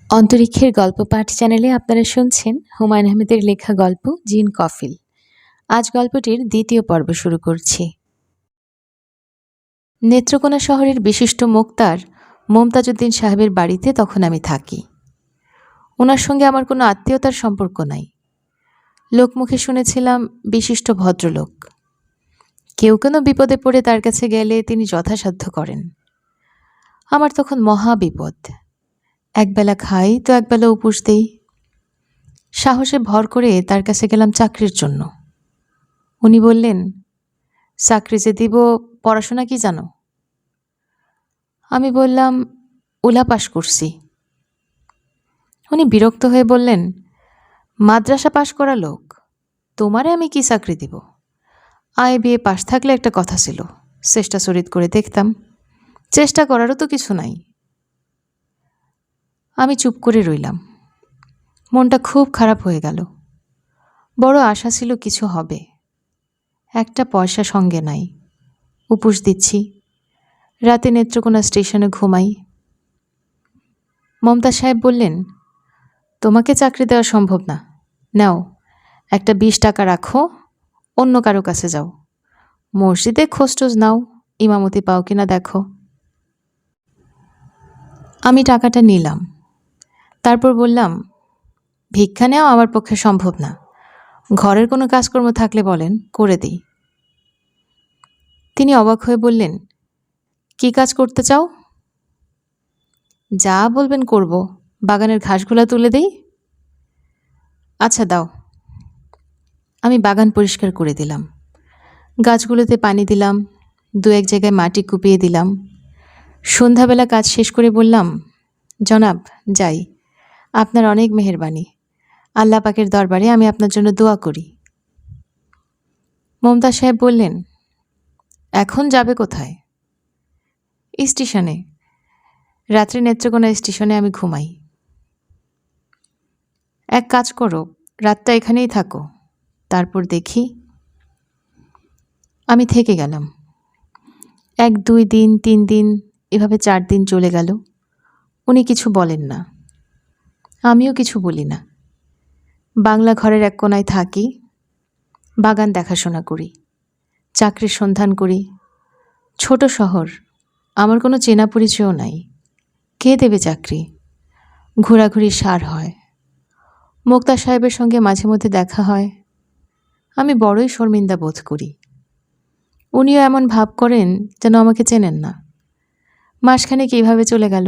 অন্তরিক্ষের গল্প পাঠ চ্যানেলে আপনারা শুনছেন হুমায়ুন আহমেদের লেখা গল্প জিন কফিল। আজ গল্পটির দ্বিতীয় পর্ব শুরু করছি। নেত্রকোনা শহরের বিশিষ্ট মোক্তার মমতাজউদ্দিন সাহেবের বাড়িতে তখন আমি থাকি। ওনার সঙ্গে আমার কোনো আত্মীয়তার সম্পর্ক নাই। লোকমুখে শুনেছিলাম বিশিষ্ট ভদ্রলোক। কেউ কোনো বিপদে পড়ে তার কাছে গেলে তিনি যথাসাধ্য করেন। আমার তখন মহা বিপদ। একবেলা খাই তো একবেলা উপোস দেই। সাহসে ভর করে তার কাছে গেলাম চাকরির জন্য। উনি বললেন, চাকরি যে দিব, পড়াশোনা কি জানো? আমি বললাম, উলা পাশ করছি। উনি বিরক্ত হয়ে বললেন, মাদ্রাসা পাশ করা লোক, তোমারে আমি কি চাকরি দিব? বিএ পাশ থাকলে একটা কথা ছিল, চেষ্টা চরিত করে দেখতাম। চেষ্টা করারও তো কিছু নাই। আমি চুপ করে রইলাম। মনটা খুব খারাপ হয়ে গেল। বড় আশা ছিল কিছু হবে। একটা পয়সা সঙ্গে নাই। উপোস দিচ্ছি। রাতে নেত্রকোনা স্টেশনে ঘুমাই। মমতা সাহেব বললেন, তোমাকে চাকরি দেওয়া সম্ভব না। নাও, একটা 20 টাকা রাখো, অন্য কারো কাছে যাও। মসজিদে খোঁজটোজ নাও, ইমামতি পাও কিনা দেখো। আমি টাকাটা নিলাম। তারপর বললাম, ভিক্ষা নেওয়া আমার পক্ষে সম্ভব না। ঘরের কোনো কাজকর্ম থাকলে বলেন, করে দিই। তিনি অবাক হয়ে বললেন, কি কাজ করতে চাও? যা বলবেন করব। বাগানের ঘাসগুলা তুলে দেই। আচ্ছা দাও। আমি বাগান পরিষ্কার করে দিলাম। গাছগুলোতে পানি দিলাম, 2-1 জায়গায় মাটি কুপিয়ে দিলাম। সন্ধ্যাবেলা কাজ শেষ করে বললাম, জনাব যাই, আপনার অনেক মেহেরবানি। আল্লাহ পাকের দরবারে আমি আপনার জন্য দোয়া করি। মমতা সাহেব বললেন, এখন যাবে কোথায়? স্টেশনে। রাত্রে নেত্রকোনা স্টেশনে আমি ঘুমাই। এক কাজ করো, রাতটা এখানেই থাকো, তারপর দেখি। আমি থেকে গেলাম। 1-2 দিন, 3 দিন, এভাবে 4 দিন চলে গেল। উনি কিছু বলেন না, আমিও কিছু বলি না। বাংলা ঘরের এক কোনায় থাকি, বাগান দেখাশোনা করি, চাকরির সন্ধান করি। ছোট শহর, আমার কোনো চেনা পরিচয়ও নাই। কে দেবে চাকরি? ঘোরাঘুরি সার হয়। মোক্তা সাহেবের সঙ্গে মাঝে মধ্যে দেখা হয়। আমি বড়ই শর্মিন্দা বোধ করি। উনিও এমন ভাব করেন যেন আমাকে চেনেন না। মাসখানেক এইভাবে চলে গেল।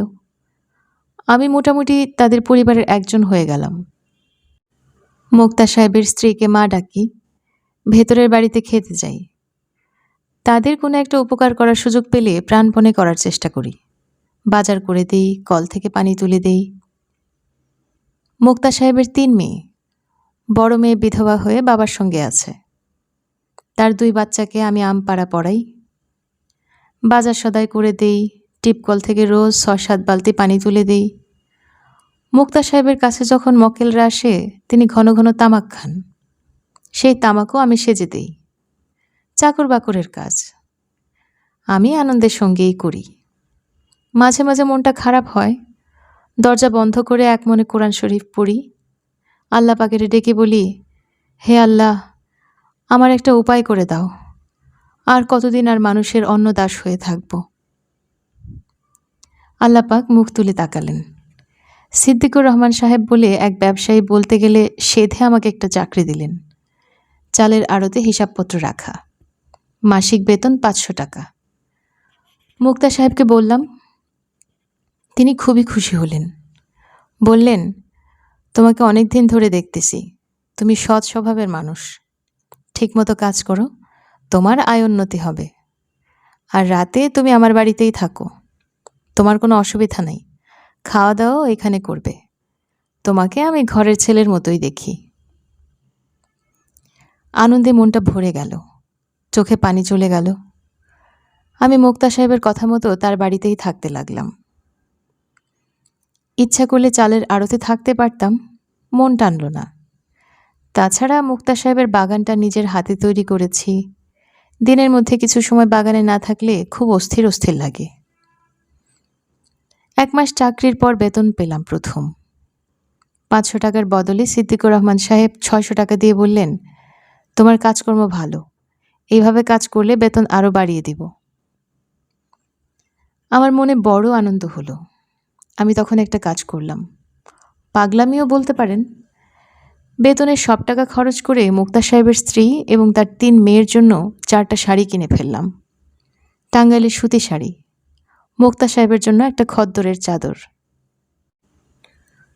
আমি মোটামুটি তাদের পরিবারের একজন হয়ে গেলাম। মোক্তা সাহেবের স্ত্রীকে মা ডাকি, ভেতরের বাড়িতে খেতে যাই। তাদের কোনো একটা উপকার করার সুযোগ পেলে প্রাণপণে করার চেষ্টা করি। বাজার করে দেই, কল থেকে পানি তুলে দেই। মোক্তা সাহেবের 3 মেয়ে। বড় মেয়ে বিধবা হয়ে বাবার সঙ্গে আছে। তার 2 বাচ্চাকে আমি আমপাড়া পড়াই। বাজার সদাই করে দেই, টিপকল থেকে রোজ 6-7 বালতি পানি তুলে দেই। মোক্তা সাহেবের কাছে যখন মক্কেলরা আসে, তিনি ঘন ঘন তামাক খান। সেই তামাকও আমি সেজে দেই। চাকর বাকরের কাজ আমি আনন্দের সঙ্গেই করি। মাঝে মাঝে মনটা খারাপ হয়। দরজা বন্ধ করে এক মনে কোরআন শরীফ পড়ি। আল্লাহ পাকের ডেকে বলি, হে আল্লাহ, আমার একটা উপায় করে দাও। আর কতদিন আর মানুষের অন্ন দাস হয়ে থাকব? আল্লাহ পাক মুখ তুলে তাকালেন। সিদ্দিকুর রহমান সাহেব বলে এক ব্যবসায়ী বলতে গেলে সেধে আমাকে একটা চাকরি দিলেন। চালের আড়তে হিসাবপত্র রাখা, মাসিক বেতন 500 টাকা। মুক্তা সাহেবকে বললাম। তিনি খুবই খুশি হলেন। বললেন, তোমাকে অনেক দিন ধরে দেখতেছি, তুমি সৎ স্বভাবের মানুষ। ঠিকমতো কাজ করো, তোমার আয় উন্নতি হবে। আর রাতে তুমি আমার বাড়িতেই থাকো, তোমার কোনো অসুবিধা নেই। খাওয়া দাওয়াও এখানে করবে। তোমাকে আমি ঘরের ছেলের মতোই দেখি। আনন্দে মনটা ভরে গেল, চোখে পানি চলে গেল। আমি মোক্তা সাহেবের কথা মতো তার বাড়িতেই থাকতে লাগলাম। ইচ্ছা করলে চালের আড়তে থাকতে পারতাম, মন টানল না। তাছাড়া মোক্তা সাহেবের বাগানটা নিজের হাতে তৈরি করেছি। দিনের মধ্যে কিছু সময় বাগানে না থাকলে খুব অস্থির অস্থির লাগে। 1 মাস চাকরির পর বেতন পেলাম প্রথম। 500 টাকার বদলে সিদ্দিকুর রহমান সাহেব 600 টাকা দিয়ে বললেন, তোমার কাজকর্ম ভালো, এইভাবে কাজ করলে বেতন আরও বাড়িয়ে দিব। আমার মনে বড় আনন্দ হলো। আমি তখন একটা কাজ করলাম, পাগলামিও বলতে পারেন। বেতনের সব টাকা খরচ করে মুক্তা সাহেবের স্ত্রী এবং তার 3 মেয়ের জন্য 4টা শাড়ি কিনে ফেললাম। টাঙ্গাইলের সুতি শাড়ি, মুক্তা সাহেবের জন্য একটা খদ্দরের চাদর।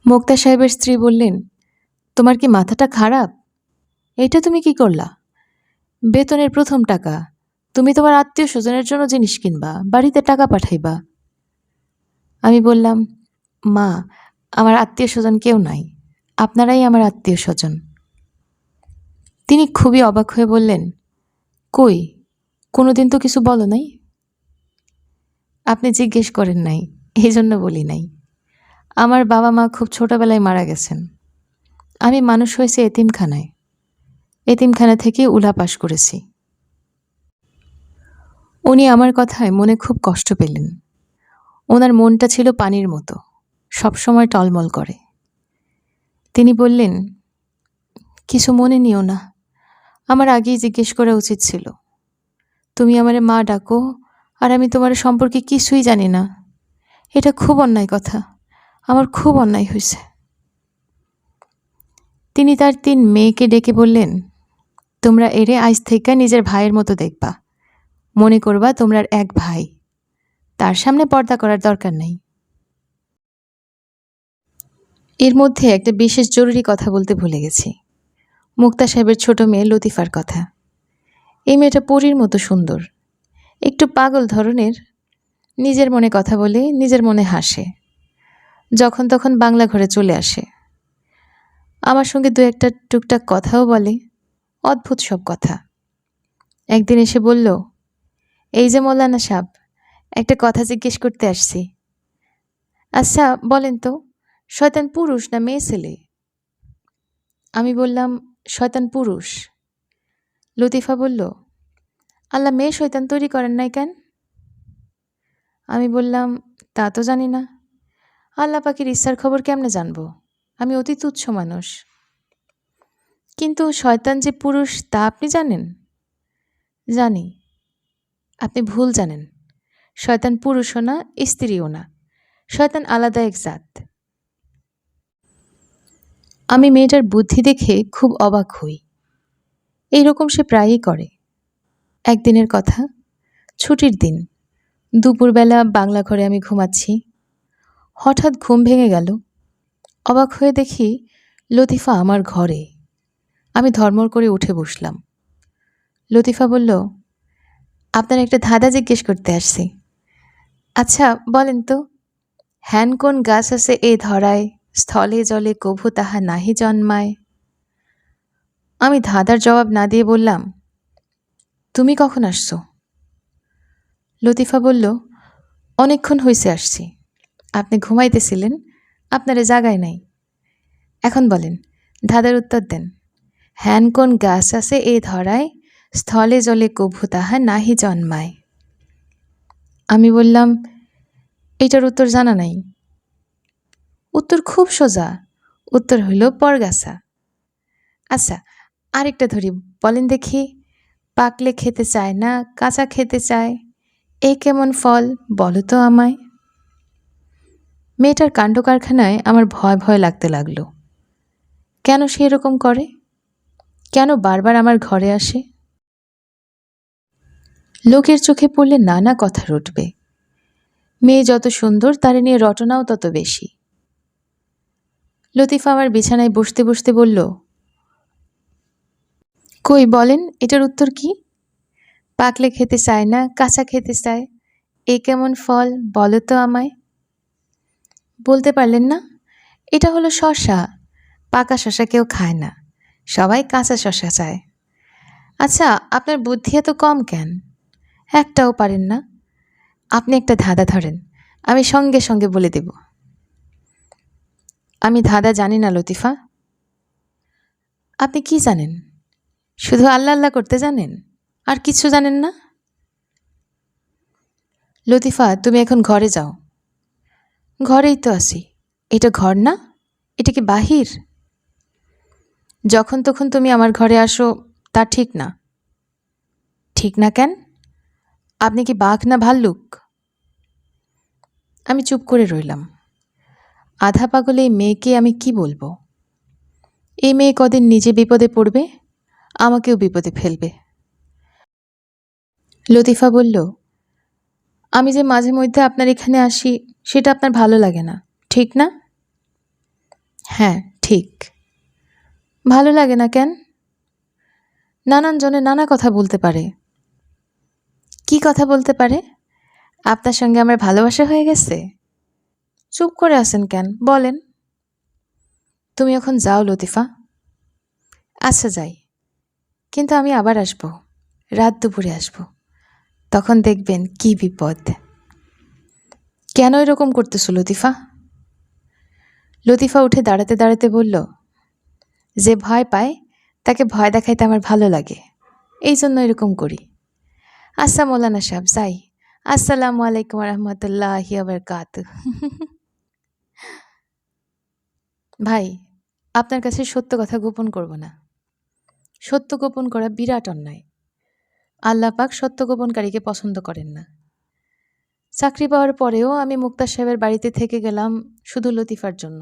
মুক্তা সাহেবের স্ত্রী বললেন, তোমার কি মাথাটা খারাপ? এটা তুমি কি করলা? বেতনের প্রথম টাকা, তুমি তোমার আত্মীয় স্বজনের জন্য জিনিস কিনবা, বাড়িতে টাকা পাঠাইবা। আমি বললাম, মা, আমার আত্মীয় স্বজন কেউ নাই, আপনারাই আমার আত্মীয় স্বজন। তিনি খুবই অবাক হয়ে বললেন, কই, কোনোদিন তো কিছু বলো নাই। আপনি জিজ্ঞেস করেন নাই, এই জন্য বলি নাই। আমার বাবা মা খুব ছোটবেলায় মারা গেছেন। আমি মানুষ হয়েছি এতিমখানায়। এতিমখানা থেকে উলা পাস করেছি। উনি আমার কথায় মনে খুব কষ্ট পেলেন। ওনার মনটা ছিল পানির মতো, সবসময় টলমল করে। তিনি বললেন, কিছু মনে নিও না, আমার আগেই জিজ্ঞেস করা উচিত ছিল। তুমি আমারে মা ডাকো, আর আমি তোমার সম্পর্কে কিছুই জানি না। এটা খুব অন্যায় কথা, আমার খুব অন্যায় হয়েছে। তিনি তার 3 মেয়েকে ডেকে বললেন, তোমরা এরে আজ থেকে নিজের ভাইয়ের মতো দেখবা। মনে করবা তোমরা এক ভাই, তার সামনে পর্দা করার দরকার নেই। এর মধ্যে একটা বিশেষ জরুরি কথা বলতে ভুলে গেছি, মুক্তা সাহেবের ছোট মেয়ে লতিফার কথা। এই মেয়েটা পরীর মতো সুন্দর, একটু পাগল ধরনের, নিজের মনে কথা বলে, নিজের মনে হাসে, যখন তখন বাংলা ঘরে চলে আসে। আমার সঙ্গে 2-একটা টুকটাক কথাও বলে, অদ্ভুত সব কথা। একদিন এসে বলল, এই যে মৌলানা সাহেব, একটা কথা জিজ্ঞেস করতে আসছি। আচ্ছা বলেন তো, শয়তান পুরুষ না মেয়ে ছেলে? আমি বললাম, শয়তান পুরুষ। লতিফা বলল, আল্লাহ মেয়ে শয়তান তৈরি করেন নাই কেন? আমি বললাম, তা তো জানি না। আল্লাহ পাকের ইচ্ছার খবর কেমনে জানবো? আমি অতি তুচ্ছ মানুষ। কিন্তু শয়তান যে পুরুষ তা আপনি জানেন? জানি। আপনি ভুল জানেন। শয়তান পুরুষও না, স্ত্রীও না, শয়তান আলাদা এক জাত। আমি মেয়েটার বুদ্ধি দেখে খুব অবাক হই। এইরকম সে প্রায়ই করে। একদিনের কথা, ছুটির দিন, দুপুরবেলা বাংলা ঘরে আমি ঘুমাচ্ছি। হঠাৎ ঘুম ভেঙে গেল। অবাক হয়ে দেখি লতিফা আমার ঘরে। আমি ধর্মর করে উঠে বসলাম। লতিফা বলল, আপনার একটা ধাঁধা জিজ্ঞেস করতে আসছি। আচ্ছা বলেন তো, হ্যান কোন গাছ আছে এ ধরায়, স্থলে জলে কভু তাহা নাহি জন্মায়? আমি ধাঁধার জবাব না দিয়ে বললাম, তুমি কখন আসছো? লতিফা বলল, অনেকক্ষণ হইছে আসছি। আপনি ঘুমাইতেছিলেন, আপনারে জাগায় নাই। এখন বলেন, ধাঁধার উত্তর দেন। হ্যান কোন গাছ আছে এ ধরায়, স্থলে জলে কভু তাহা নাহি জন্মায়? আমি বললাম, এটার উত্তর জানা নাই। উত্তর খুব সোজা, উত্তর হইল পরগাছা। আচ্ছা আরেকটা ধরি, বলেন দেখি, পাকলে খেতে চায় না, কাঁচা খেতে চায়, এ কেমন ফল বলো তো আমায়? মেয়েটার কাণ্ড কারখানায় আমার ভয় ভয় লাগতে লাগলো। কেন সে এরকম করে? কেন বারবার আমার ঘরে আসে? লোকের চোখে পড়লে নানা কথা রটবে। মেয়ে যত সুন্দর তারে নিয়ে রটনাও তত বেশি। লতিফা আমার বিছানায় বসতে বসতে বলল, কই বলেন এটার উত্তর কি? পাকলে খেতে চায় না, কাঁচা খেতে চায়, এ কেমন ফল বলো তো আমায়? বলতে পারলেন না? এটা হলো শসা। পাকা শসা কেউ খায় না, সবাই কাঁচা শসা চায়। আচ্ছা আপনার বুদ্ধি এত কম কেন? একটাও পারেন না? আপনি একটা ধাঁধা ধরেন, আমি সঙ্গে সঙ্গে বলে দেব। আমি ধাঁধা জানি না লতিফা। আপনি কি জানেন? শুধু আল্লাহ আল্লাহ করতে জানেন, আর কিছু জানেন না? লতিফা তুমি এখন ঘরে যাও। ঘরেই তো আছি, এটা ঘর না? এটা কি বাহির? যখন তখন তুমি আমার ঘরে আসো, তা ঠিক না। ঠিক না কেন? আপনি কি বাঘ না ভাল্লুক? আমি চুপ করে রইলাম। আধা পাগল এই মেয়েকে আমি কি বলবো? এই মেয়ে কদিন নিজে বিপদে পড়বে, আমাকেও বিপদে ফেলবে। লতিফা বলল, আমি যে মাঝে মধ্যে আপনার এখানে আসি সেটা আপনার ভালো লাগে না, ঠিক না? হ্যাঁ, ঠিক। ভালো লাগে না কেন? নানান জনে নানা কথা বলতে পারে। কি কথা বলতে পারে? আপনার সঙ্গে আমার ভালোবাসা হয়ে গেছে? চুপ করে আছেন কেন, বলেন। তুমি এখন যাও লতিফা। আচ্ছা যাই, কিন্তু আমি আবার আসব, রাত দুপুরে আসব। তখন দেখবেন কি বিপদ। কেন এরকম করতেছো লতিফা? লতিফা উঠে দাঁড়াতে দাঁড়াতে বলল, যে ভয় পায় তাকে ভয় দেখাইতে আমার ভালো লাগে, এই জন্য এরকম করি। আচ্ছা মৌলানা সাহেব, যাই। আসসালামু আলাইকুম রহমতুল্লাহি বারাকাতুহু। ভাই, আপনার কাছে সত্য কথা গোপন করব না। সত্য গোপন করা বিরাট অন্যায়। আল্লাহ পাক সত্য গোপনকারীকে পছন্দ করেন না। চাকরি পাওয়ার পরেও আমি মুক্তার সাহেবের বাড়িতে থেকে গেলাম শুধু লতিফার জন্য।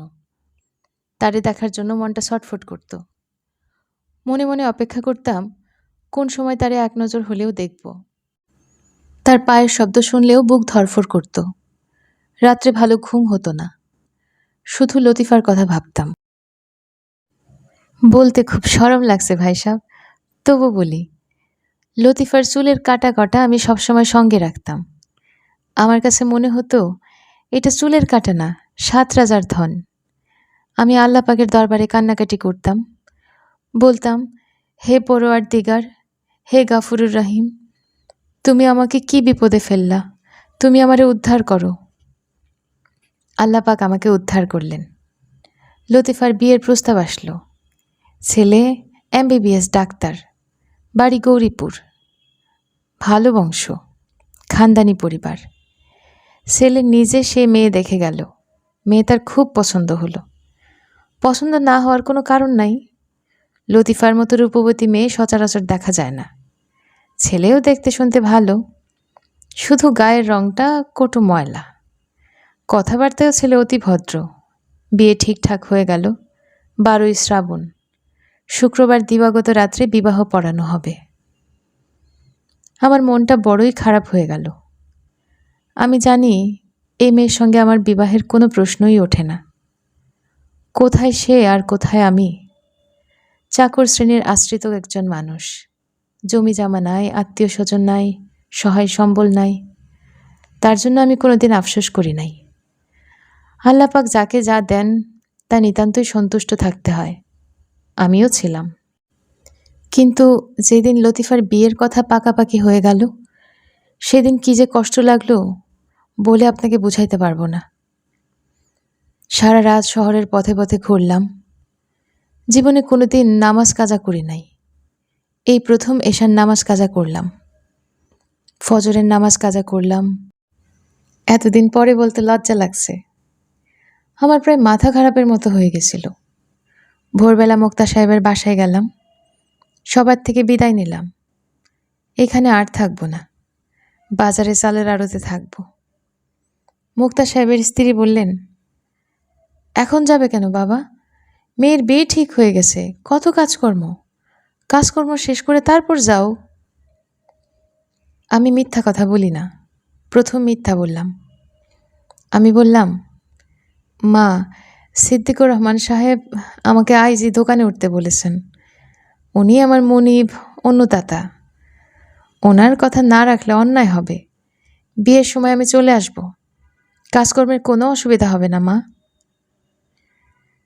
তারে দেখার জন্য মনটা ছটফট করত। মনে মনে অপেক্ষা করতাম কোন সময় তারে এক নজর হলেও দেখব। তার পায়ের শব্দ শুনলেও বুক ধড়ফড় করত। রাত্রে ভালো ঘুম হতো না। শুধু লতিফার কথা ভাবতাম। বলতে খুব শরম লাগছে ভাই সাহেব, তবু বলি। লতিফার চুলের কাটা কটা আমি সবসময় সঙ্গে রাখতাম। আমার কাছে মনে হতো এটা চুলের কাটা না, ৭ রাজার ধন। আমি আল্লাহ পাকের দরবারে কান্নাকাটি করতাম। বলতাম, হে পরোয়ার দিগার, হে গাফুরুর রহিম, তুমি আমাকে কি বিপদে ফেললা, তুমি আমারে উদ্ধার করো। আল্লাহ পাক আমাকে উদ্ধার করলেন। লতিফার বিয়ের প্রস্তাব আসলো। ছেলে MBBS ডাক্তার, বাড়ি গৌরীপুর, ভালো বংশ, খানদানি পরিবার। ছেলে নিজে সে মেয়ে দেখে গেল। মেয়ে তার খুব পছন্দ হলো। পছন্দ না হওয়ার কোনো কারণ নাই। লতিফার মতো রূপবতী মেয়ে সচরাচর দেখা যায় না। ছেলেও দেখতে শুনতে ভালো, শুধু গায়ের রংটা কটু ময়লা। কথাবার্তায়ও ছেলে অতি ভদ্র। বিয়ে ঠিকঠাক হয়ে গেল। 12ই শ্রাবণ, শুক্রবার দিবাগত রাত্রে বিবাহ পড়ানো হবে। আমার মনটা বড়ই খারাপ হয়ে গেল। আমি জানি এই মেয়ের সঙ্গে আমার বিবাহের কোনো প্রশ্নই ওঠে না। কোথায় সে আর কোথায় আমি? চাকর শ্রেণীর আশ্রিত একজন মানুষ। জমি জামা নাই, আত্মীয় স্বজন নাই, সহায় সম্বল নাই। তার জন্য আমি কোনোদিন আফসোস করি নাই। আল্লাহ পাক যাকে যা দেন তা নিতান্তই সন্তুষ্ট থাকতে হয়। আমিও ছিলাম। কিন্তু যেদিন লতিফার বিয়ের কথা পাকাপাকি হয়ে গেল, সেদিন কি যে কষ্ট লাগলো বলে আপনাকে বুঝাইতে পারবো না। সারা রাত শহরের পথে পথে ঘুরলাম। জীবনে কোনোদিন নামাজ কাজা করি নাই। এই প্রথম এশার নামাজ কাজা করলাম। ফজরের নামাজ কাজা করলাম। এতদিন পরে বলতে লজ্জা লাগছে। আমার প্রায় মাথা খারাপের মতো হয়ে গেছিল। ভোরবেলা মুক্তা সাহেবের বাসায় গেলাম। সবার থেকে বিদায় নিলাম। এখানে আর থাকবো না, বাজারে চালের আড়তে থাকবো। মুক্তা সাহেবের স্ত্রী বললেন, এখন যাবে কেন বাবা? মেয়ের বিয়ে ঠিক হয়ে গেছে, কত কাজকর্ম শেষ করে তারপর যাও। আমি মিথ্যা কথা বলি না, প্রথম মিথ্যা বললাম। আমি বললাম, মা, সিদ্দিকুর রহমান সাহেব আমাকে আইজি দোকানে উঠতে বলেছেন। উনি আমার মনিব, অন্যদাতা। ওনার কথা না রাখলে অন্যায় হবে। বিয়ের সময় আমি চলে আসব। কাজকর্মের কোনো অসুবিধা হবে না মা।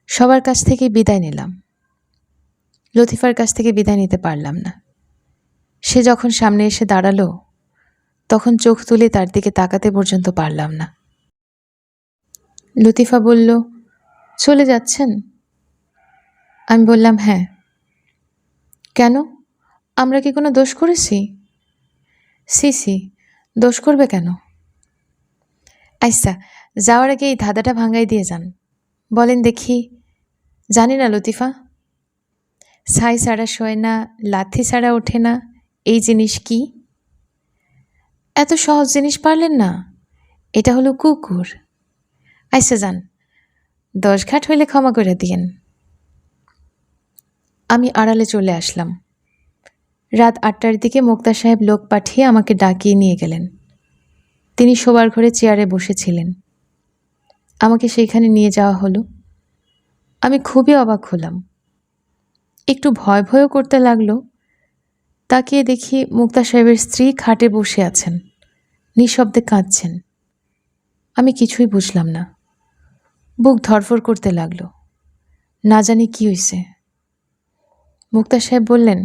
সবার কাছ থেকে বিদায় নিলাম। লতিফার কাছ থেকে বিদায় নিতে পারলাম না। সে যখন সামনে এসে দাঁড়ালো, তখন চোখ তুলে তার দিকে তাকাতে পর্যন্ত পারলাম না। লতিফা বলল, চলে যাচ্ছেন? আমি বললাম, হ্যাঁ। কেন? আমরা কি কোনো দোষ করেছি? সি, দোষ করবে কেন? আচ্ছা, যাওয়ার আগে এই ধাঁধাটা ভাঙাই দিয়ে যান। বলেন দেখি, জানি না লতিফা, ছাই ছাড়া শোয় না, লাথি ছাড়া ওঠে না, এই জিনিস কি? এত সহজ জিনিস পারলেন না? এটা হলো কুকুর। আইসা যান, 10 ঘাট হইলে ক্ষমা করে দিয়েন। আমি আড়ালে চলে আসলাম। রাত 8টার দিকে মোক্তার সাহেব লোক পাঠিয়ে আমাকে ডাকিয়ে নিয়ে গেলেন। তিনি শোবার ঘরে চেয়ারে বসেছিলেন। আমাকে সেইখানে নিয়ে যাওয়া হলো। আমি খুবই অবাক হলাম, একটু ভয় ভয়ও করতে লাগলো। তাকিয়ে দেখি মুক্তা সাহেবের স্ত্রী খাটে বসে আছেন, নিঃশব্দে কাঁদছেন। আমি কিছুই বুঝলাম না, বুক ধড়ফড় করতে লাগলো, না জানি কি হইছে। মুক্তা সাহেব বললেন,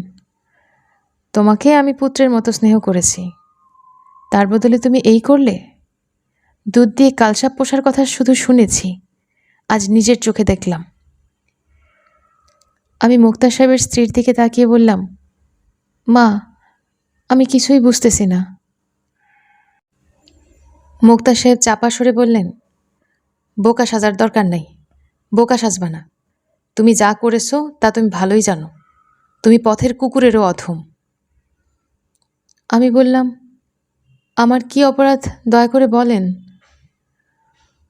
তোমাকে আমি পুত্রের মতো স্নেহ করেছি, তার বদলে তুমি এই করলে? দুধ দিয়ে কালসাপ পোষার কথা শুধু শুনেছি, আজ নিজের চোখে দেখলাম। আমি মুক্তা সাহেবের স্ত্রীর দিকে তাকিয়ে বললাম, মা, আমি কিছুই বুঝতেছি না। মুক্তা সাহেব চাপা সরে বললেন, বোকা সাজার দরকার নাই, বোকা সাজবা না। তুমি যা করেছো তা তুমি ভালোই জানো, তুমি পথের কুকুরেরও অধম। আমি বললাম, আমার কি অপরাধ দয়া করে বলেন।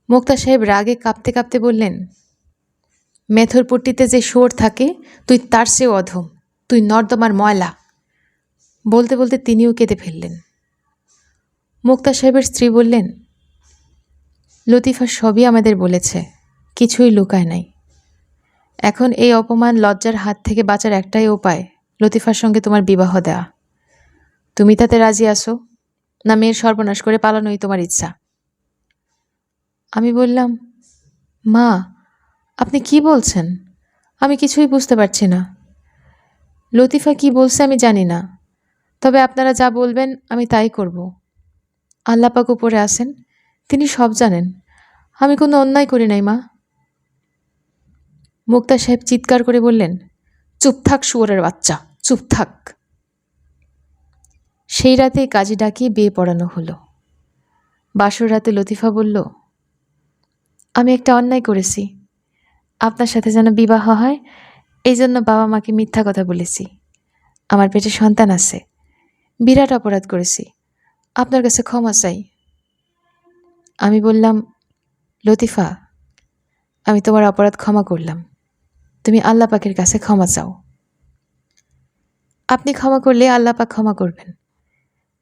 মুক্তা সাহেব রাগে কাঁপতে কাঁপতে বললেন, মেথরপট্টিতে যে শুয়োর থাকে তুই তার চেয়েও অধম, তুই নর্দমার ময়লা। বলতে বলতে তিনিও কেঁদে ফেললেন। মুক্তা সাহেবের স্ত্রী বললেন, লতিফা সবই আমাদের বলেছে, কিছুই লুকায় নাই। এখন এই অপমান লজ্জার হাত থেকে বাঁচার একটাই উপায়, লতিফার সঙ্গে তোমার বিবাহ দেওয়া। তুমি তাতে রাজি আছো, না মেয়ের সর্বনাশ করে পালানোই তোমার ইচ্ছা? আমি বললাম, মা, আপনি কি বলছেন? আমি কিছুই বুঝতে পারছি না। লতিফা কি বলছে আমি জানি না, তবে আপনারা যা বলবেন আমি তাই করব। আল্লাহ পাক উপরে আছেন, তিনি সব জানেন। আমি কোনো অন্যায় করি নাই মা। মুক্তা সাহেব চিৎকার করে বললেন, চুপ থাক শুয়োরের বাচ্চা, চুপ থাক। সেই রাতেই কাজী ডাকিয়ে বিয়ে পড়ানো হলো। বাসর রাতে লতিফা বলল, আমি একটা অন্যায় করেছি, আপনার সাথে যেন বিবাহ হয় এই জন্য বাবা মাকে মিথ্যা কথা বলেছি। আমার পেটে সন্তান আছে, বিরাট অপরাধ করেছি, আপনার কাছে ক্ষমা চাই। আমি বললাম, লতিফা, আমি তোমার অপরাধ ক্ষমা করলাম, তুমি আল্লাহ পাকের কাছে ক্ষমা চাও। আপনি ক্ষমা করলে আল্লাহ পাক ক্ষমা করবেন।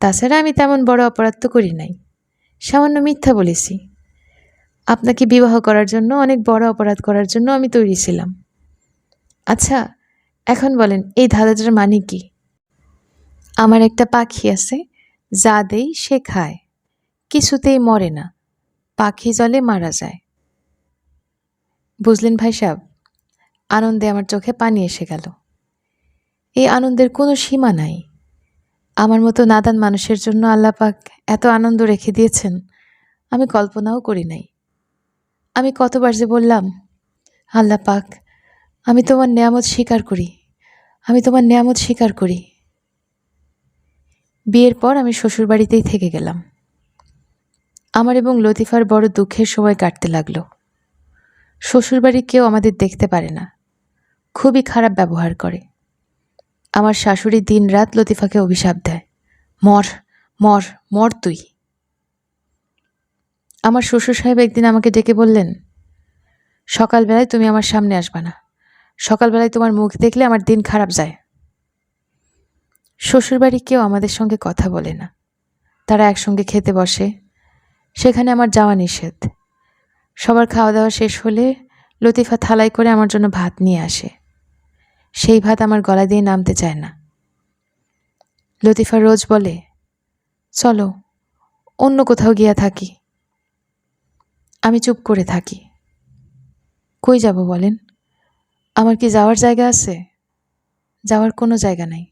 তাছাড়া আমি তেমন বড় অপরাধ তো করি নাই, সামান্য মিথ্যা বলেছি। আপনাকে বিবাহ করার জন্য, অনেক বড় অপরাধ করার জন্য আমি তৈরি ছিলাম। আচ্ছা, এখন বলেন এই ধাঁধাটার মানে কি? আমার একটা পাখি আছে, যা দেই সে খায়, কিছুতেই মরে না, পাখি জলে মারা যায়। বুঝলেন ভাই সাহেব? আনন্দে আমার চোখে পানি এসে গেল। এই আনন্দের কোনো সীমা নাই। আমার মতো নাদান মানুষের জন্য আল্লাহ পাক এত আনন্দ রেখে দিয়েছেন আমি কল্পনাও করি নাই। আমি কতবার যে বললাম, আল্লাহ পাক, আমি তোমার নেয়ামত স্বীকার করি, আমি তোমার নেয়ামত স্বীকার করি। বিয়ের পর আমি শ্বশুরবাড়িতেই থেকে গেলাম। আমার এবং লতিফার বড় দুঃখের সময় কাটতে লাগলো। শ্বশুরবাড়ির কেউ আমাদের দেখতে পারে না, খুবই খারাপ ব্যবহার করে। আমার শাশুড়ি দিনরাত লতিফাকে অভিশাপ দেয়, মর মর মর তুই। আমার শ্বশুর সাহেব একদিন আমাকে ডেকে বললেন, সকালবেলায় তুমি আমার সামনে আসবা না, সকালবেলায় তোমার মুখ দেখলে আমার দিন খারাপ যায়। শ্বশুরবাড়ি কেউ আমাদের সঙ্গে কথা বলে না, তারা একসঙ্গে খেতে বসে, সেখানে আমার যাওয়া নিষেধ। সবার খাওয়া দাওয়া শেষ হলে লতিফা থালায় করে আমার জন্য ভাত নিয়ে আসে। সেই ভাত আমার গলা দিয়ে নামতে চায় না। লতিফা রোজ বলে, চলো অন্য কোথাও গিয়া থাকি। আমি চুপ করে থাকি। কই যাব বলেন? আমার কি যাওয়ার জায়গা আছে? যাওয়ার কোনো জায়গা নাই।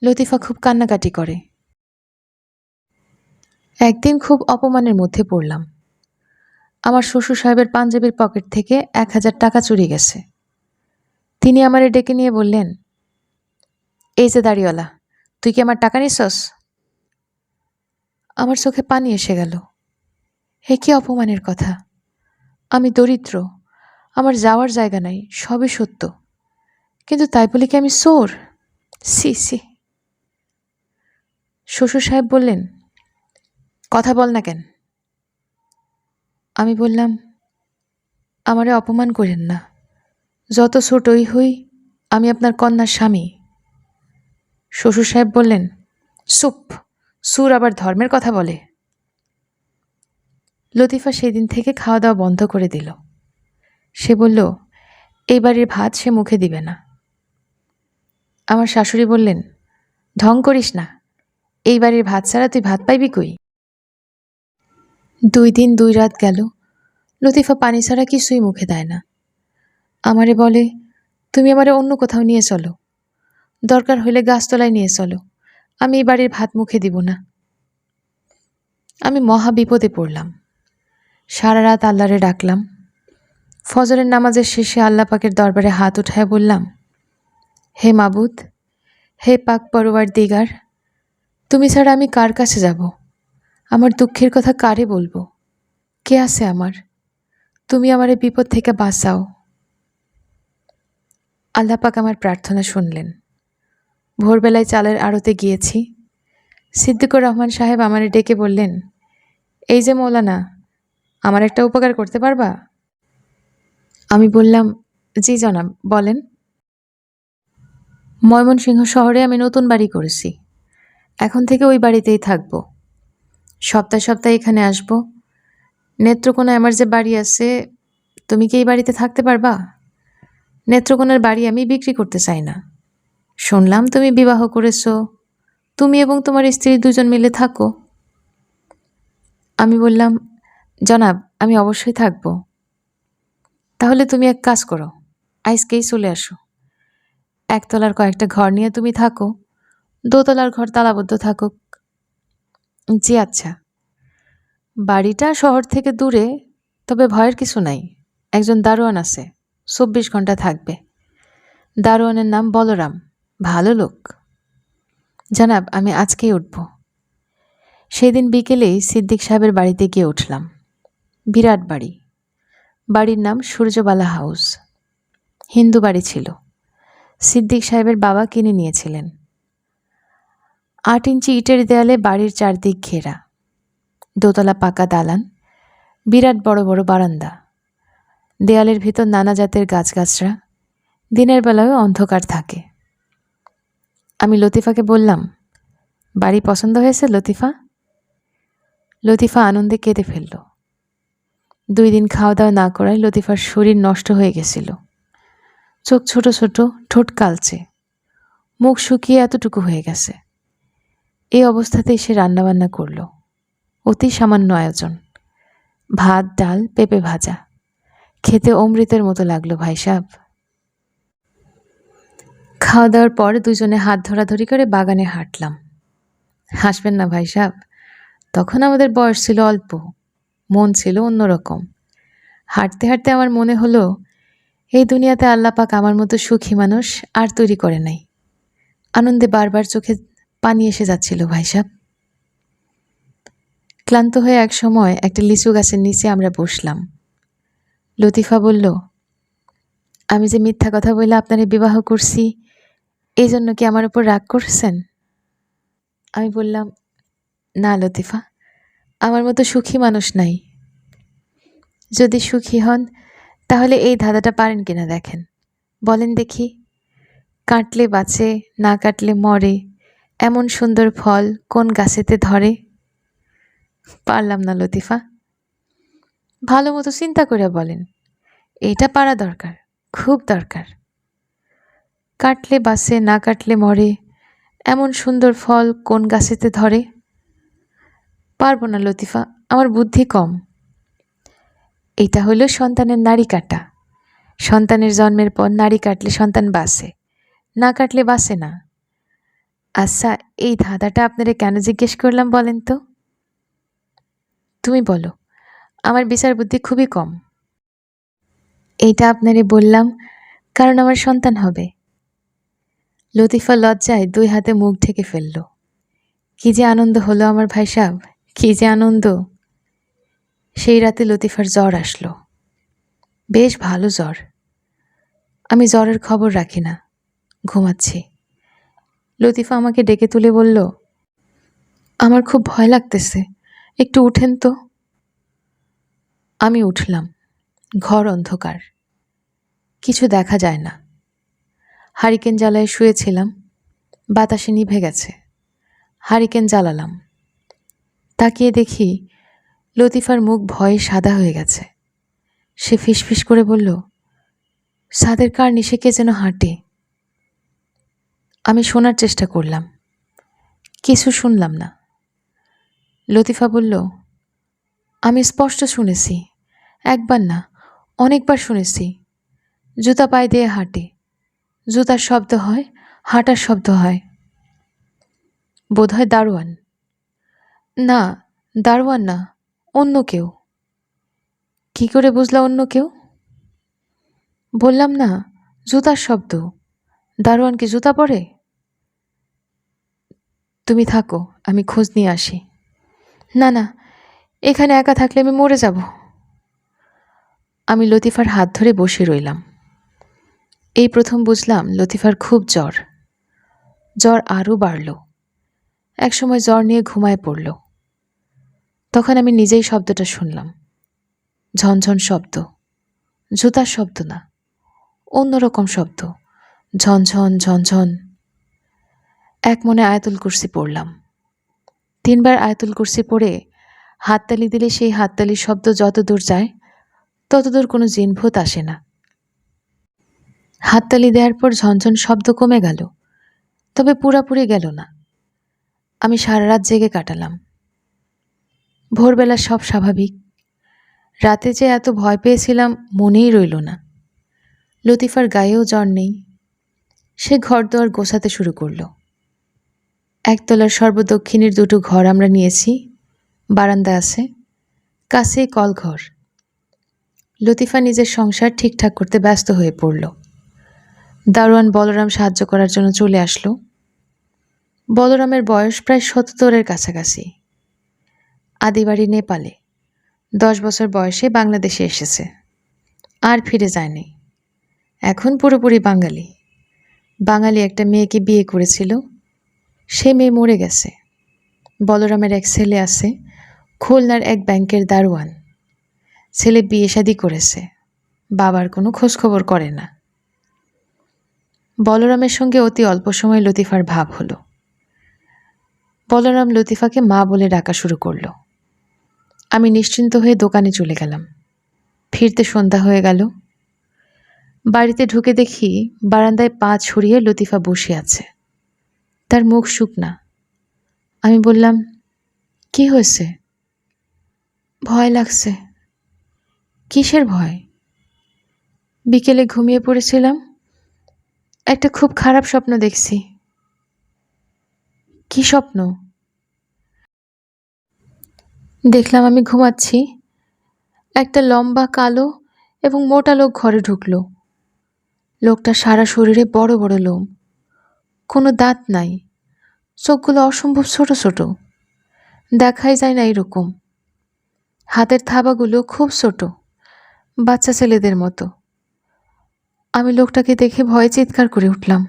লতিফা খুব কান্নাকাটি করে। একদিন খুব অপমানের মধ্যে পড়লাম। আমার শ্বশুর সাহেবের পাঞ্জাবির পকেট থেকে 1000 টাকা চুরি গেছে। তিনি আমারে ডেকে নিয়ে বললেন, এই যে দাড়িওয়ালা, তুই কি আমার টাকা নিছস? আমার চোখে পানি এসে গেল। এ কি অপমানের কথা! আমি দরিদ্র, আমার যাওয়ার জায়গা নাই, সবই সত্য, কিন্তু তাই বলে কি আমি চোর? সি সি। শ্বশুর সাহেব বললেন, কথা বল না কেন? আমি বললাম, আমারে অপমান করেন না, যত ছোটই হই আমি আপনার কন্যার স্বামী। শ্বশুর সাহেব বললেন, চুপ, সুর আবার ধর্মের কথা বলে। লতিফা সেদিন থেকে খাওয়া দাওয়া বন্ধ করে দিল। সে বলল, এই বাড়ির ভাত সে মুখে দিবে না। আমার শাশুড়ি বললেন, ঢং করিস না, এই বাড়ির ভাত ছাড়া তুই ভাত পাইবি কই? 2 দিন 2 রাত গেল, লতিফা পানি ছাড়া কিছুই মুখে দেয় না। আমারে বলে, তুমি আমারে অন্য কোথাও নিয়ে চলো, দরকার হইলে গাছতলায় নিয়ে চলো, আমি এই বাড়ির ভাত মুখে দিব না। আমি মহা বিপদে পড়লাম। সারা রাত আল্লাহরে ডাকলাম। ফজরের নামাজের শেষে আল্লাহ পাকের দরবারে হাত উঠায় বললাম, হে মাবুদ, হে পাক পরওয়ারদিগার, তুমি ছাড়া আমি কার কাছে যাব? আমার দুঃখের কথা কারে বলবো? কে আছে আমার? তুমি আমার এই বিপদ থেকে বাঁচাও। আল্লাহ পাক আমার প্রার্থনা শুনলেন। ভোরবেলায় চালের আড়তে গিয়েছি। সিদ্দিকুর রহমান সাহেব আমারে ডেকে বললেন, এই যে মৌলানা, আমার একটা উপকার করতে পারবা? আমি বললাম, জি জনাব, বলেন। ময়মনসিংহ শহরে আমি নতুন বাড়ি করেছি, এখন থেকে ওই বাড়িতেই থাকব। সপ্তাহে সপ্তাহে এখানে আসব। নেত্রকোনায় আমার যে বাড়ি আছে, তুমি কি এই বাড়িতে থাকতে পারবা? নেত্রকোনার বাড়ি আমি বিক্রি করতে চাই না। শুনলাম তুমি বিবাহ করেছো, তুমি এবং তোমার স্ত্রী 2 জন মিলে থাকো। আমি বললাম, জনাব, আমি অবশ্যই থাকব। তাহলে তুমি এক কাজ করো, আজকেই চলে আসো। একতলার কয়েকটা ঘর নিয়ে তুমি থাকো, দোতলার ঘর তালাবদ্ধ থাকুক। জি আচ্ছা। বাড়িটা শহর থেকে দূরে, তবে ভয়ের কিছু নাই। একজন দারোয়ান আছে, 24 ঘন্টা থাকবে। দারোয়ানের নাম বলরাম, ভালো লোক। জনাব, আমি আজকেই উঠব। সেদিন বিকেলেই সিদ্দিক সাহেবের বাড়িতে গিয়ে উঠলাম। বিরাট বাড়ি। বাড়ির নাম সূর্যবালা হাউস। হিন্দু বাড়ি ছিল। সিদ্দিক সাহেবের বাবা কিনে নিয়েছিলেন। 8 ইঞ্চি ইটের দেয়ালে বাড়ির চারদিক ঘেরা। দোতলা পাকা দালান, বিরাট বড় বড় বারান্দা। দেয়ালের ভিতর নানা জাতের গাছগাছরা। দিনের বেলায়ও অন্ধকার থাকে। আমি লতিফাকে বললাম, বাড়ি পছন্দ হয়েছে লতিফা? লতিফা আনন্দে কেঁদে ফেলল। 2 দিন খাওয়া দাওয়া না করায় লতিফার শরীর নষ্ট হয়ে গেছিল। চোখ ছোট ছোট, ঠোঁট কালচে, মুখ শুকিয়ে এতটুকু হয়ে গেছে। এই অবস্থাতেই সে রান্নাবান্না করল। অতি সামান্য আয়োজন, ভাত, ডাল, পেঁপে ভাজা। খেতে অমৃতের মতো লাগলো ভাই সাহেব। খাওয়া দাওয়ার পর 2 জনে হাত ধরাধরি করে বাগানে হাঁটলাম। হাসবেন না ভাই সাহেব, তখন আমাদের বয়স ছিল অল্প, মন ছিল অন্যরকম। হাঁটতে হাঁটতে আমার মনে হলো, এই দুনিয়াতে আল্লাহ পাক আমার মতো সুখী মানুষ আর তৈরি করে নাই। আনন্দে বারবার চোখে পানি এসে যাচ্ছিল ভাই সাহেব। ক্লান্ত হয়ে এক সময় একটা লিচু গাছের নিচে আমরা বসলাম। লতিফা বলল, আমি যে মিথ্যা কথা বলে আপনারে বিবাহ করছি, এই জন্য কি আমার উপর রাগ করছেন? আমি বললাম, না লতিফা, আমার মতো সুখী মানুষ নাই। যদি সুখী হন তাহলে এই ধাঁধাটা পারেন কিনা দেখেন, বলেন দেখি। কাটলে বাঁচে, না কাটলে মরে, এমন সুন্দর ফল কোন গাছেতে ধরে? পারলাম না লতিফা। ভালো মতো চিন্তা করে বলেন, এটা পারা দরকার, খুব দরকার। কাটলে বাঁচে, না কাটলে মরে, এমন সুন্দর ফল কোন গাছেতে ধরে? পারবো না লতিফা, আমার বুদ্ধি কম। এটা হলো সন্তানের নাড়ি কাটা। সন্তানের জন্মের পর নাড়ি কাটলে সন্তান বাঁচে, না কাটলে বাঁচে না। আচ্ছা, এই ধাঁধাটা আপনারে কেন জিজ্ঞেস করলাম বলেন তো? তুমি বলো, আমার বিচার বুদ্ধি খুবই কম। এইটা আপনারে বললাম কারণ আমার সন্তান হবে। লতিফা লজ্জায় 2 হাতে মুখ ঢেকে ফেলল। কি যে আনন্দ হলো আমার ভাই সাহেব, কি যে আনন্দ! সেই রাতে লতিফার জ্বর আসলো। বেশ ভালো জ্বর। আমি জ্বরের খবর রাখি না, ঘুমাচ্ছি। লতিফা আমাকে ডেকে তুলে বলল, আমার খুব ভয় লাগতেছে, একটু উঠেন তো। আমি উঠলাম। ঘর অন্ধকার, কিছু দেখা যায় না। হারিকেন জ্বালায় শুয়েছিলাম, বাতাসে নিভে গেছে। হারিকেন জ্বালালাম, তাকিয়ে দেখি লতিফার মুখ ভয়ে সাদা হয়ে গেছে। সে ফিসফিস করে বলল, ছাদের কার নিচে কে যেন হাঁটে। আমি শোনার চেষ্টা করলাম, কিছু শুনলাম না। লতিফা বলল, আমি স্পষ্ট শুনেছি, একবার না অনেকবার শুনেছি। জুতা পায়ে দিয়ে হাঁটে, জুতার শব্দ হয়, হাঁটার শব্দ হয়। বোধহয় দারোয়ান। না, দারোয়ান না, অন্য কেউ। কি করে বুঝলা অন্য কেউ? বললাম না, জুতার শব্দ। দারোয়ান কি জুতা পরে? তুমি থাকো, আমি খোঁজ নিয়ে আসি। না না, এখানে একা থাকলে আমি মরে যাব। আমি লতিফার হাত ধরে বসে রইলাম। এই প্রথম বুঝলাম লতিফার খুব জ্বর। জ্বর আরও বাড়ল, একসময় জ্বর নিয়ে ঘুমায় পড়ল। তখন আমি নিজেই শব্দটা শুনলাম, ঝনঝন শব্দ, জুতার শব্দ না, অন্যরকম শব্দ, ঝনঝন ঝনঝন। এক মনে আয়াতুল কুরসি পড়লাম। 3 বার আয়াতুল কুরসি পড়ে হাততালি দিলে সেই হাততালির শব্দ যত দূর যায় ততদূর কোনো জিনভূত আসে না। হাততালি দেওয়ার পর ঝনঝন শব্দ কমে গেল, তবে পুরাপুরি গেল না। আমি সারা রাত জেগে কাটালাম। ভোরবেলা সব স্বাভাবিক। রাতে যে এত ভয় পেয়েছিলাম মনেই রইল না। লতিফার গায়েও জ্বর নেই। সে ঘরদোয়ার গোছাতে শুরু করল। একতলার সর্বদক্ষিণের 2টো ঘর আমরা নিয়েছি, বারান্দা আছে, কাছেই কলঘর। লতিফা নিজের সংসার ঠিকঠাক করতে ব্যস্ত হয়ে পড়ল। দারোয়ান বলরাম সাহায্য করার জন্য চলে আসলো। বলরামের বয়স প্রায় 77-এর কাছাকাছি। আদিবাড়ি নেপালে, 10 বছর বয়সে বাংলাদেশে এসেছে, আর ফিরে যায়নি। এখন পুরোপুরি বাঙালি। বাঙালি একটা মেয়েকে বিয়ে করেছিল, সে মেয়ে মরে গেছে। বলরামের এক ছেলে আছে, খুলনার এক ব্যাংকের দারোয়ান। ছেলে বিয়ে শাদী করেছে, বাবার কোনো খোঁজখবর করে না। বলরামের সঙ্গে অতি অল্প সময় লতিফার ভাব হলো। বলরাম লতিফাকে মা বলে ডাকা শুরু করলো। আমি নিশ্চিন্ত হয়ে দোকানে চলে গেলাম। ফিরতে সন্ধ্যা হয়ে গেল। বাড়িতে ঢুকে দেখি বারান্দায় পা ছড়িয়ে লতিফা বসে আছে, তার মুখ শুকনা। আমি বললাম, কি হয়েছে? ভয় লাগছে। কিসের ভয়? বিকেলে ঘুমিয়ে পড়েছিলাম, একটা খুব খারাপ স্বপ্ন দেখছি। কি স্বপ্ন? দেখলাম আমি ঘুমাচ্ছি, একটা লম্বা কালো এবং মোটা লোক ঘরে ঢুকলো। লোকটা সারা শরীরে বড় বড় লোম, কোনো দাঁত নাই, চোখগুলো অসম্ভব ছোট ছোট, দেখাই যায় না এরকম। হাতের থাবাগুলো খুব ছোট, বাচ্চা ছেলেদের মতো। আমি লোকটাকে দেখে ভয়ে চিৎকার করে উঠলাম।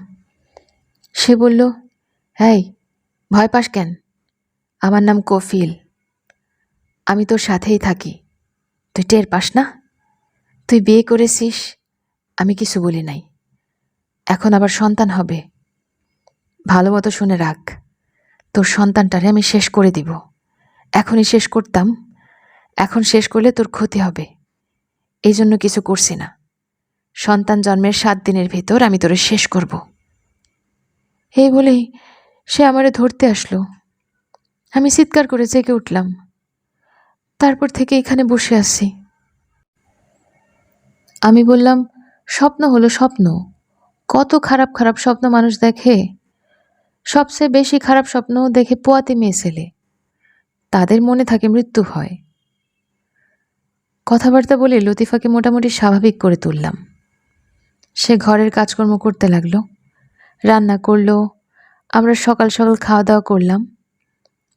সে বলল, এই, ভয় পাস কেন? আমার নাম কফিল, আমি তোর সাথেই থাকি, তুই টের পাস না? তুই বিয়ে করেছিস, আমি কিছু বলি নাই, এখন আবার সন্তান হবে। ভালো মতো শুনে রাখ, তোর সন্তানটারে আমি শেষ করে দিব। এখনই শেষ করতাম, এখন শেষ করলে তোর ক্ষতি হবে, এই জন্য কিছু করছি না। সন্তান জন্মের 7 দিনের ভেতর আমি তোরে শেষ করব। এই বলেই সে আমারে ধরতে আসলো। আমি চিৎকার করে জেগে উঠলাম। তারপর থেকে এখানে বসে আছি। আমি বললাম, স্বপ্ন হলো স্বপ্ন, কত খারাপ খারাপ স্বপ্ন মানুষ দেখে। সবচেয়ে বেশি খারাপ স্বপ্ন দেখে পোয়াতি মেয়ে ছেলে, তাদের মনে থাকে মৃত্যু ভয়। কথাবার্তা বলে লতিফাকে মোটামুটি স্বাভাবিক করে তুললাম। সে ঘরের কাজকর্ম করতে লাগলো, রান্না করলো। আমরা সকাল সকাল খাওয়া দাওয়া করলাম,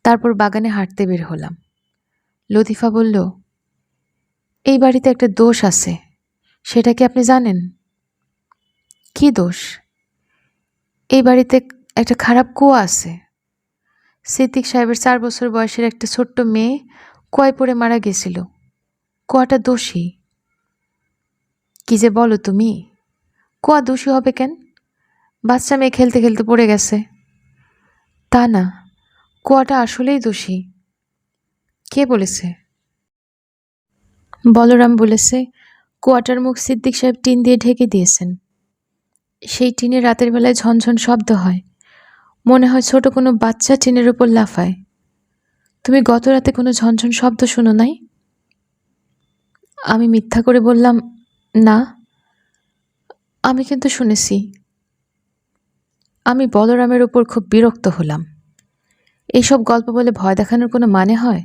তারপর বাগানে হাঁটতে বের হলাম। লতিফা বলল, এই বাড়িতে একটা দোষ আছে, সেটা কি আপনি জানেন? কি দোষ? এই বাড়িতে একটা খারাপ কুয়া আছে। সিদ্দিক সাহেবের 4 বছর বয়সের একটা ছোট্ট মেয়ে কুয়ায় পড়ে মারা গেছিল। কুয়াটা দোষী। কি যে বলো তুমি? কুয়া দোষী হবে কেন? বাচ্চা মেয়ে খেলতে খেলতে পড়ে গেছে। তা না, কুয়াটা আসলেই দোষী। কে বলেছে? বলরাম বলেছে কুয়াটার মুখ সিদ্দিক সাহেব টিন দিয়ে ঢেকে দিয়েছেন। সেই টিনে রাতের বেলায় ঝনঝন শব্দ হয়, মনে হয় ছোট কোনো বাচ্চা টিনের উপর লাফায়। তুমি গত রাতে কোনো ঝনঝন শব্দ শোনো নাই? আমি মিথ্যা করে বললাম, না। আমি কিন্তু শুনেছি। আমি বলরামের উপর খুব বিরক্ত হলাম। এইসব গল্প বলে ভয় দেখানোর কোনো মানে হয়?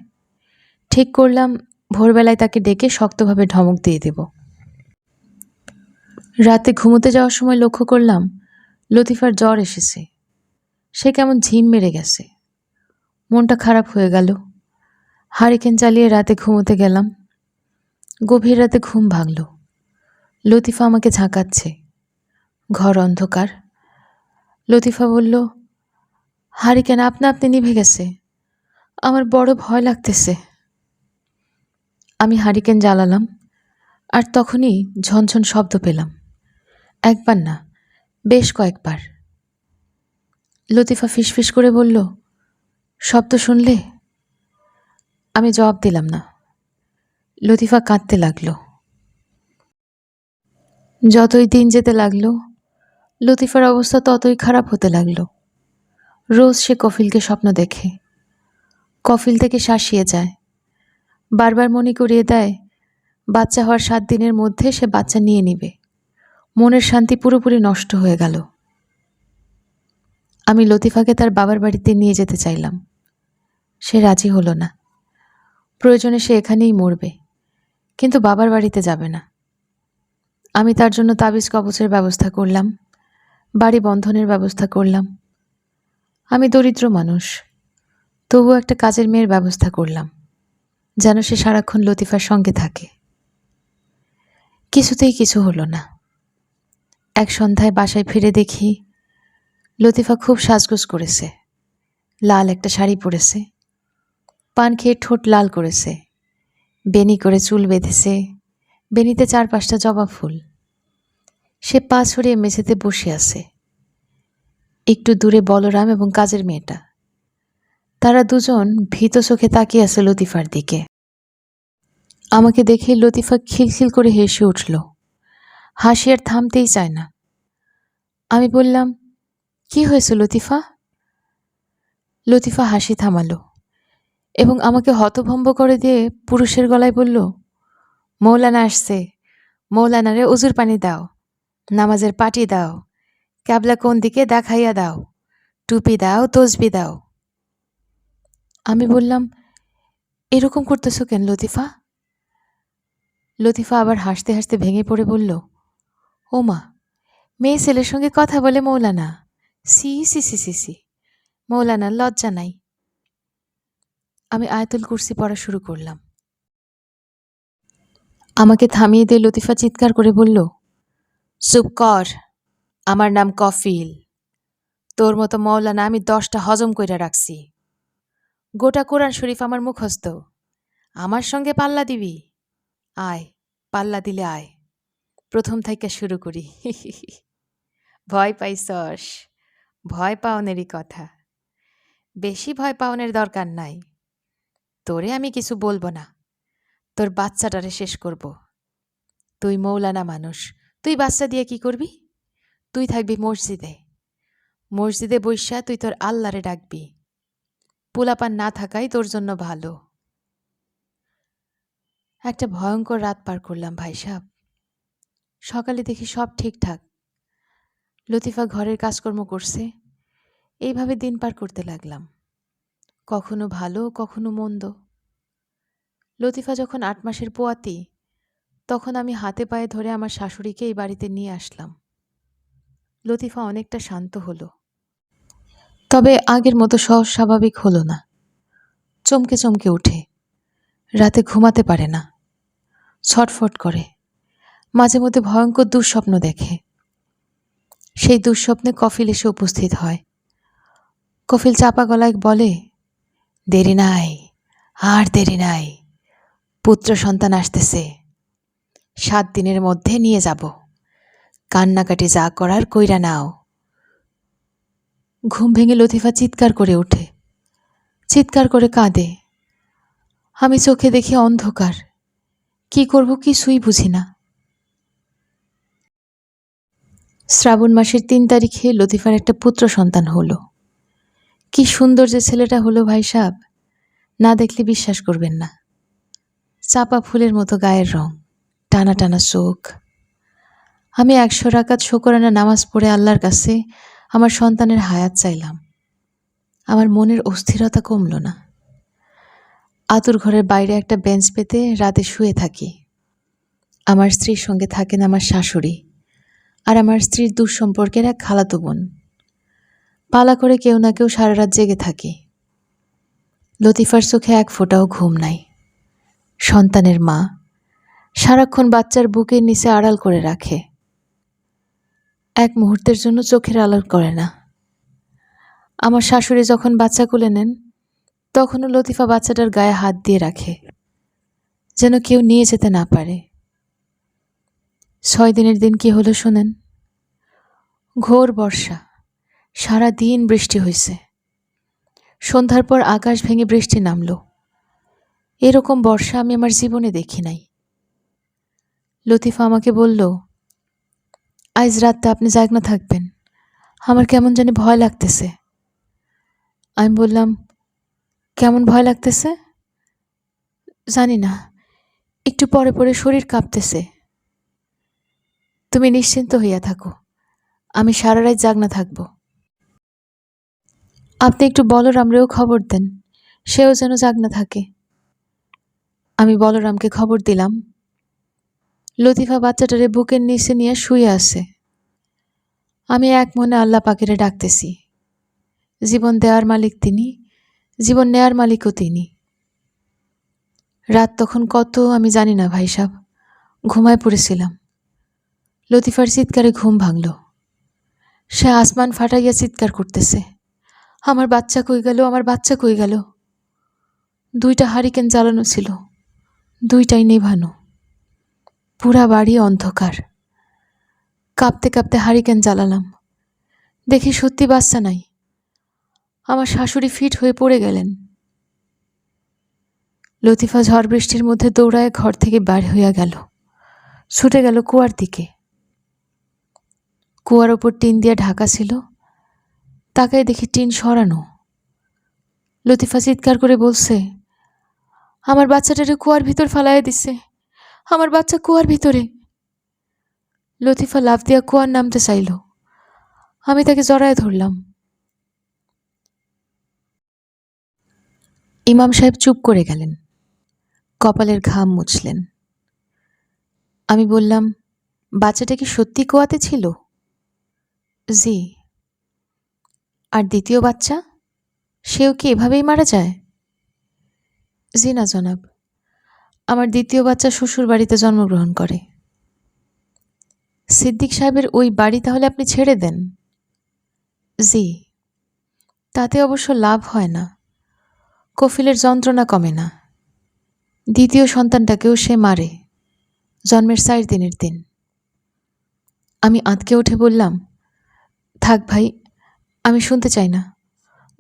ঠিক করলাম ভোরবেলায় তাকে ডেকে শক্তভাবে ধমক দিয়ে দেব। রাতে ঘুমোতে যাওয়ার সময় লক্ষ্য করলাম লতিফার জ্বর এসেছে। সে কেমন ঝিম মেরে গেছে। মনটা খারাপ হয়ে গেল। হারিকেন চালিয়ে রাতে ঘুমোতে গেলাম। গভীর রাতে ঘুম ভাঙল। লতিফা আমাকে ঝাঁকাচ্ছে। ঘর অন্ধকার। লতিফা বলল, হারিকেন আপনা আপনি নিভে গেছে। আমার বড় ভয় লাগতেছে। আমি হারিকেন জ্বালালাম, আর তখনই ঝনঝন শব্দ পেলাম। একবার না, বেশ কয়েকবার। লতিফা ফিসফিস করে বলল, শব্দ শুনলে? আমি জবাব দিলাম না। লতিফা কাঁদতে লাগলো। যতই দিন যেতে লাগলো লতিফার অবস্থা ততই খারাপ হতে লাগলো। রোজ সে কফিলকে স্বপ্ন দেখে। কফিল থেকে শাসিয়ে যায়। বারবার মনে করিয়ে দেয় বাচ্চা হওয়ার 7 দিনের মধ্যে সে বাচ্চা নিয়ে নিবে। মনের শান্তি পুরোপুরি নষ্ট হয়ে গেল। আমি লতিফাকে তার বাবার বাড়িতে নিয়ে যেতে চাইলাম। সে রাজি হলো না। প্রয়োজনে সে এখানেই মরবে, কিন্তু বাবার বাড়িতে যাবে না। আমি তার জন্য তাবিজ কবচের ব্যবস্থা করলাম, বাড়ি বন্ধনের ব্যবস্থা করলাম। আমি দরিদ্র মানুষ, তবুও একটা কাজের মেয়ের ব্যবস্থা করলাম, যেন সে সারাক্ষণ লতিফার সঙ্গে থাকে। কিছুতেই কিছু হলো না। এক সন্ধ্যায় বাসায় ফিরে দেখি লতিফা খুব সাজগোজ করেছে। লাল একটা শাড়ি পরেছে, পান খেয়ে ঠোঁট লাল করেছে, বেনি করে চুল বেঁধেছে, বেনিতে 4-5টা জবা ফুল। সে পা ছড়িয়ে মেঝেতে বসে আছে। একটু দূরে বলরাম এবং কাজের মেয়েটা। তারা দুজন ভীত চোখে তাকিয়ে আছে লতিফার দিকে। আমাকে দেখে লতিফা খিলখিল করে হেসে উঠল। হাসি আর থামতেই চায় না। আমি বললাম, কি হয়েছে লতিফা? লতিফা হাসি থামালো এবং আমাকে হতভম্ব করে দিয়ে পুরুষের গলায় বলল, মৌলানা আসছে, মৌলানারে উজুর পানি দাও, নামাজের পাটি দাও, ক্যাবলা কোন দিকে দেখাইয়া দাও, টুপি দাও, তসবি দাও। আমি বললাম, এরকম করতেছো কেন লতিফা? লতিফা আবার হাসতে হাসতে ভেঙে পড়ে বলল, ও মা, মেয়ে ছেলের সঙ্গে কথা বলে মৌলানা? সি সি সি সি সি, মৌলানার লজ্জা নাই। আমি আয়াতুল কুরসি পড়া শুরু করলাম। আমাকে থামিয়ে দিয়ে লতিফা চিৎকার করে বলল, চুপ কর, আমার নাম কফিল। তোর মতো মৌলানা আমি 10টা হজম কইরা রাখছি। গোটা কোরআন শরীফ আমার মুখস্থ। আমার সঙ্গে পাল্লা দিবি? আয়, পাল্লা দিলে আয়। প্রথম থেকে শুরু করি। ভয় পাইছস? ভয় পাওনেরই কথা। বেশি ভয় পাওনের দরকার নাই। তোরে আমি কিছু বলবো না, তোর বাচ্চাটারে শেষ করব। তুই মৌলানা মানুষ, তুই বাচ্চা দিয়ে কি করবি? তুই থাকবি মসজিদে। মসজিদে বইসা তুই তোর আল্লাহরে ডাকবি। পোলাপান না থাকাই তোর জন্য ভালো। একটা ভয়ঙ্কর রাত পার করলাম ভাই সাহেব। সকালে দেখি সব ঠিকঠাক। লতিফা ঘরের কাজকর্ম করছে। এইভাবে দিন পার করতে লাগলাম, কখনো ভালো কখনো মন্দ। লতিফা যখন 8 মাসের পোয়াতি, তখন আমি হাতে পায়ে ধরে আমার শাশুড়িকে এই বাড়িতে নিয়ে আসলাম। লতিফা অনেকটা শান্ত হলো, তবে আগের মতো সহজ স্বাভাবিক হলো না। চমকে চমকে উঠে, রাতে ঘুমাতে পারে না, ছটফট করে, মাঝে মধ্যে ভয়ঙ্কর দুঃস্বপ্ন দেখে। সেই দুঃস্বপ্নে কফিল এসে উপস্থিত হয়। কফিল চাপা গলায় বলে, দেরি নাই, আর দেরি নাই, পুত্র সন্তান আসতেছে, 7 দিনের মধ্যে নিয়ে যাব, কান্নাকাটি যা করার কইরা নাও। ঘুম ভেঙে লতিফা চিৎকার করে ওঠে, চিৎকার করে কাঁদে। আমি চোখে দেখি অন্ধকার, কি করব কিছুই বুঝি না। শ্রাবণ মাসের 3 তারিখে লতিফার একটা পুত্র সন্তান হলো। কি সুন্দর যে ছেলেটা হলো ভাই সাহেব, না দেখলে বিশ্বাস করবেন না। চাপা ফুলের মতো গায়ের রং, টানা টানা চোখ। আমি 100 রাকাত শুকরানা নামাজ পড়ে আল্লাহর কাছে আমার সন্তানের হায়াত চাইলাম। আমার মনের অস্থিরতা কমল না। আতুর ঘরের বাইরে একটা বেঞ্চ পেতে রাতে শুয়ে থাকি। আমার স্ত্রীর সঙ্গে থাকেন আমার শাশুড়ি আর আমার স্ত্রীর দুঃসম্পর্কের এক খালাতো বোন। পালা করে কেউ না কেউ সারা রাত জেগে থাকি। লতিফার চোখে এক ফোঁটাও ঘুম নাই। সন্তানের মা সারাক্ষণ বাচ্চার বুকের নিচে আড়াল করে রাখে, এক মুহূর্তের জন্য চোখের আড়াল করে না। আমার শাশুড়ি যখন বাচ্চা কোলে নেন, তখনও লতিফা বাচ্চাটার গায়ে হাত দিয়ে রাখে, যেন কেউ নিয়ে যেতে না পারে। 6 দিনের দিন কি হলো শোনেন। ঘোর বর্ষা, সারা দিন বৃষ্টি হয়েছে। সন্ধ্যার পর আকাশ ভেঙে বৃষ্টি নামলো। এরকম বর্ষা আমি আমার জীবনে দেখি নাই। লতিফা আমাকে বলল, আজ রাতটা আপনি জাগনা থাকবেন, আমার কেমন জানি ভয় লাগতেছে। আমি বললাম, কেমন ভয় লাগতেছে? জানি না, একটু পরে পরে শরীর কাঁপতেছে। তুমি নিশ্চিন্ত হইয়া থাকো, আমি সারা রাত জাগনা থাকব। আপনি একটু বলরামরেও খবর দেন, সেও যেন জাগনা থাকে। আমি বলরামকে খবর দিলাম। লতিফা বাচ্চাটারে বুকের নিচে নিয়ে শুয়ে আছে। আমি এক মনে আল্লাহ পাকেরে ডাকতেছি। জীবন দেওয়ার মালিক তিনি, জীবন নেয়ার মালিকও তিনি। রাত তখন কত আমি জানি না ভাই সাহেব, ঘুমায় পড়েছিলাম। লতিফার চিৎকারে ঘুম ভাঙল। সে আসমান ফাটাইয়া চিৎকার করতেছে, আমার বাচ্চা কই গেল, আমার বাচ্চা কই গেল। 2টা হারিকেন জ্বালানো ছিল, 2টাই নেভানো। পুরা বাড়ি অন্ধকার। কাঁপতে কাঁপতে হারিকেন জ্বালালাম, দেখি সত্যি বাচ্চা নাই। আমার শাশুড়ি ফিট হয়ে পড়ে গেলেন। লতিফা ঝড় বৃষ্টির মধ্যে দৌড়ায় ঘর থেকে বার হইয়া গেল, ছুটে গেল কুয়ার দিকে। কুয়ার ওপর টিন দিয়ে ঢাকা ছিল, তাকায় দেখি টিন সরানো। লতিফা চিৎকার করে বলছে, আমার বাচ্চাটারে কুয়ার ভিতর ফালাইয়া দিছে, আমার বাচ্চা কুয়ার ভিতরে। লতিফা লাফ দিয়া কুয়ার নামতে চাইল, আমি তাকে জড়ায় ধরলাম। ইমাম সাহেব চুপ করে গেলেন, কপালের ঘাম মুছলেন। আমি বললাম, বাচ্চাটা কি সত্যি কুয়াতে ছিল? জি। আর দ্বিতীয় বাচ্চা, সেও কি এভাবেই মারা যায়? জি না জনাব, আমার দ্বিতীয় বাচ্চা শ্বশুর বাড়িতে জন্মগ্রহণ করে। সিদ্দিক সাহেবের ওই বাড়ি তাহলে আপনি ছেড়ে দেন? জি। তাতে অবশ্য লাভ হয় না, কফিলের যন্ত্রণা কমে না। দ্বিতীয় সন্তানটাকেও সে মারে জন্মের 4 দিনের দিন। আমি আঁতকে উঠে বললাম, থাক ভাই, আমি শুনতে চাই না,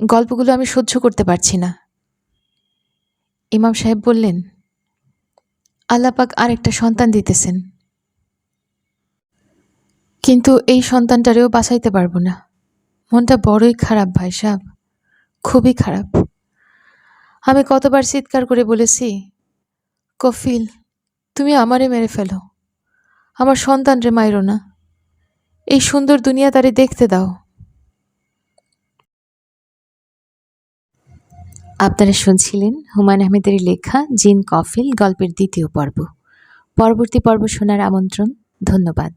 গল্পগুলো আমি সহ্য করতে পারছি না। ইমাম সাহেব বললেন, আল্লাহ পাক আরেকটা সন্তান দিতেছেন, কিন্তু এই সন্তানটারেও বাঁচাইতে পারবো না। মনটা বড়ই খারাপ ভাই সাহেব, খুবই খারাপ। আমি কতবার চিৎকার করে বলেছি, কফিল তুমি আমারে মেরে ফেলো, আমার সন্তানরে মাইরো না, এই সুন্দর দুনিয়া তারে দেখতে দাও। আপনারা শুনছিলেন হুমায়ুন আহমেদের লেখা জিন কফিল গল্পের 2য় পর্ব। পরবর্তী পর্ব শোনার আমন্ত্রণ। ধন্যবাদ।